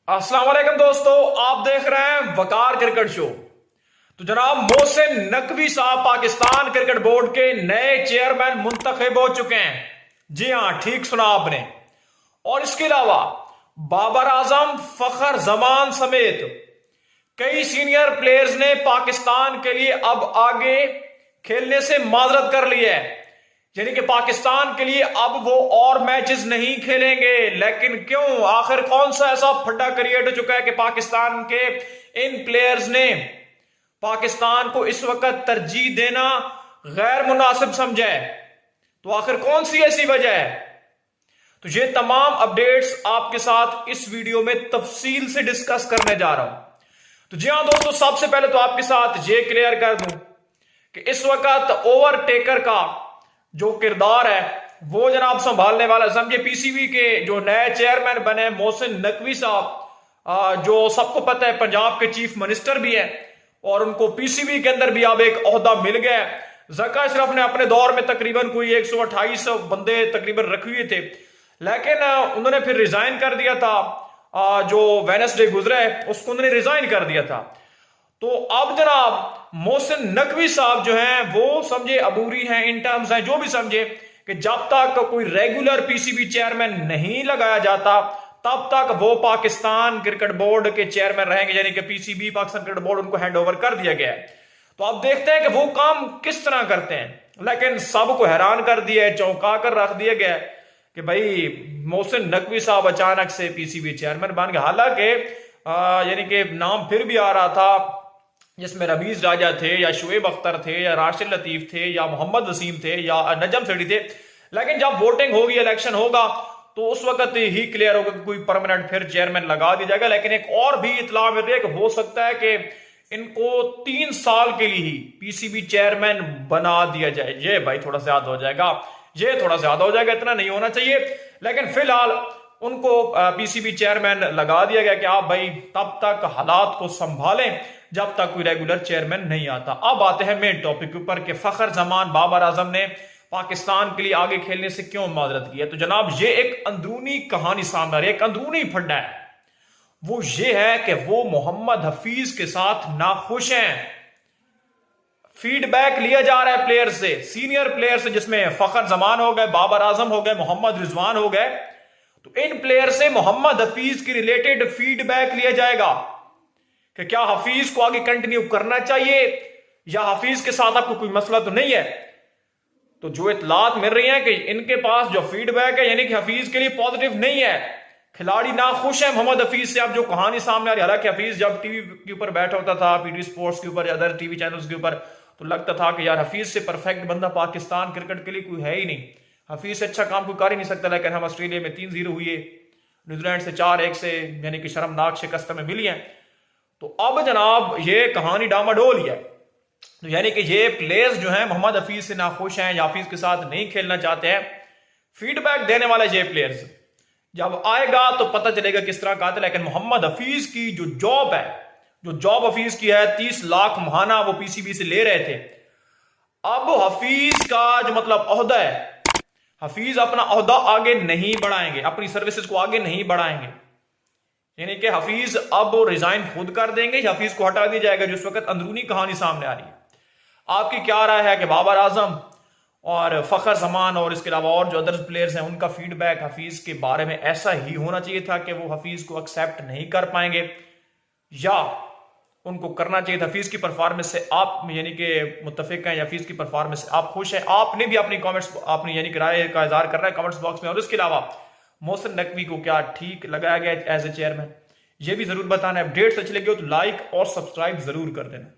अस्सलाम वालेकुम दोस्तों, आप देख रहे हैं वकार क्रिकेट शो। तो जनाब मोहसिन नकवी साहब पाकिस्तान क्रिकेट बोर्ड के नए चेयरमैन मुंतखब हो चुके हैं। जी हां, ठीक सुना आपने। और इसके अलावा बाबर आजम, फखर जमान समेत कई सीनियर प्लेयर्स ने पाकिस्तान के लिए अब आगे खेलने से माजरत कर ली है। यानी कि पाकिस्तान के लिए अब वो और मैचेस नहीं खेलेंगे। लेकिन क्यों, आखिर कौन सा ऐसा फड्डा क्रिएट हो चुका है कि पाकिस्तान के इन प्लेयर्स ने पाकिस्तान को इस वक्त तरजीह देना गैर मुनासिब समझा है? तो आखिर कौन सी ऐसी वजह है? तो ये तमाम अपडेट्स आपके साथ इस वीडियो में तफसील से डिस्कस करने जा रहा हूं। तो जी हां दोस्तों, सबसे पहले तो आपके साथ ये क्लियर कर दूं कि इस वक्त ओवरटेकर का जो किरदार है वो जनाब संभालने वाला, समझे पीसीबी के जो नए चेयरमैन बने मोहसिन नकवी साहब, जो सबको पता है पंजाब के चीफ मिनिस्टर भी है और उनको पीसीबी के अंदर भी अब एक ओहदा मिल गया है। जका अशरफ ने अपने दौर में तकरीबन कोई 128 बंदे तकरीबन रखे हुए थे, लेकिन उन्होंने फिर रिजाइन कर दिया था। जो वेडनेसडे गुजरा है उसको उन्होंने रिजाइन कर दिया था। तो अब जनाब मोहसिन नकवी साहब जो हैं वो समझे अबूरी हैं, इन टर्म्स हैं, जो भी समझे कि जब तक कोई रेगुलर पीसीबी चेयरमैन नहीं लगाया जाता तब तक वो पाकिस्तान क्रिकेट बोर्ड के चेयरमैन रहेंगे। यानी कि पीसीबी पाकिस्तान क्रिकेट बोर्ड उनको हैंड ओवर कर दिया गया है। तो अब देखते हैं कि वो काम किस तरह करते हैं। लेकिन सबको हैरान कर दिया है, चौंका कर रख दिया गया है कि भाई मोहसिन नकवी साहब अचानक से पीसीबी चेयरमैन बन गए। हालांकि यानी कि नाम फिर भी आ रहा था जिसमें रमीज राजा थे या शुएब अख्तर थे या राशिद लतीफ थे या मोहम्मद वसीम थे या नजम सेठी थे। लेकिन जब वोटिंग होगी, इलेक्शन होगा, तो उस वक्त ही क्लियर होगा कि कोई परमानेंट फिर चेयरमैन लगा दिया जाएगा। लेकिन एक और भी इतला मिल रही है कि हो सकता है कि इनको 3 साल के लिए ही पीसीबी चेयरमैन बना दिया जाए। ये भाई थोड़ा ज्यादा हो जाएगा, ये थोड़ा ज्यादा हो जाएगा, इतना नहीं होना चाहिए। लेकिन फिलहाल उनको पीसीबी चेयरमैन लगा दिया गया कि आप भाई तब तक हालात को संभालें जब तक कोई रेगुलर चेयरमैन नहीं आता। अब आते हैं मेन टॉपिक के ऊपर कि फखर जमान बाबर आजम ने पाकिस्तान के लिए आगे खेलने से क्यों माजरत की है। तो जनाब ये एक अंदरूनी कहानी सामने आ रही है, एक अंदरूनी फड्डा है। वो ये है कि वो मोहम्मद हफीज के साथ नाखुश हैं। फीडबैक लिया जा रहा है प्लेयर से, सीनियर प्लेयर से, जिसमें फखर जमान हो गए, बाबर आजम हो गए, मोहम्मद रिजवान हो गए। तो इन प्लेयर से मोहम्मद हफीज की रिलेटेड फीडबैक लिया जाएगा कि क्या हफीज को आगे कंटिन्यू करना चाहिए या हफीज के साथ आपको कोई मसला तो नहीं है। तो जो इतलात मिल रही है कि इनके पास जो फीडबैक है यानी कि हफीज के लिए पॉजिटिव नहीं है, खिलाड़ी नाखुश है मोहम्मद हफीज से। अब जो कहानी सामने आ रही है, हालांकि हफीज जब टीवी के ऊपर बैठा होता था, पीटी स्पोर्ट्स के ऊपर या अदर टीवी चैनल्स के ऊपर, तो लगता था कि यार हफीज से परफेक्ट बंदा पाकिस्तान क्रिकेट के लिए कोई है ही नहीं, हफीज से अच्छा काम कोई कर ही नहीं सकता। लेकिन हम ऑस्ट्रेलिया में 3-0 हुए, न्यूजीलैंड से 4-1 से यानी कि शर्मनाक शिकस्त में मिली है। तो अब जनाब ये कहानी डामाडोल है। तो यानी कि ये प्लेयर्स जो हैं मोहम्मद हफीज से नाखुश हैं या हफीज के साथ नहीं खेलना चाहते हैं। फीडबैक देने वाले ये प्लेयर्स जब आएगा तो पता चलेगा किस तरह का आता है। लेकिन मोहम्मद हफीज की जो जॉब है, जो जॉब हफीज की है, 30 लाख महाना वो पीसीबी से ले रहे थे। अब हफीज का जो मतलब ओहदा है, हफीज अपना ओहदा आगे नहीं बढ़ाएंगे, अपनी सर्विसेज को आगे नहीं बढ़ाएंगे। यानी कि हफीज अब रिजाइन खुद कर देंगे या हफीज को हटा दिया जाएगा, जिस वक्त अंदरूनी कहानी सामने आ रही है। आपकी क्या राय है कि बाबर आजम और फखर जमान और इसके अलावा और जो अदर प्लेयर्स हैं उनका फीडबैक हफीज के बारे में ऐसा ही होना चाहिए था कि वो हफीज को एक्सेप्ट नहीं कर पाएंगे, या उनको करना चाहिए था? हफीज की परफॉर्मेंस से आप यानी कि मुत्तफिक हैं या हफीज की परफॉर्मेंस से आप खुश हैं? आपने भी अपनी कमेंट्स अपनी यानी कि राय का इजहार करना है कमेंट्स बॉक्स में। और इसके अलावा मोहसिन नकवी को क्या ठीक लगाया गया एज ए चेयरमैन, ये भी जरूर बताना है। अपडेट्स अच्छी लगी हो तो लाइक और सब्सक्राइब जरूर कर देना।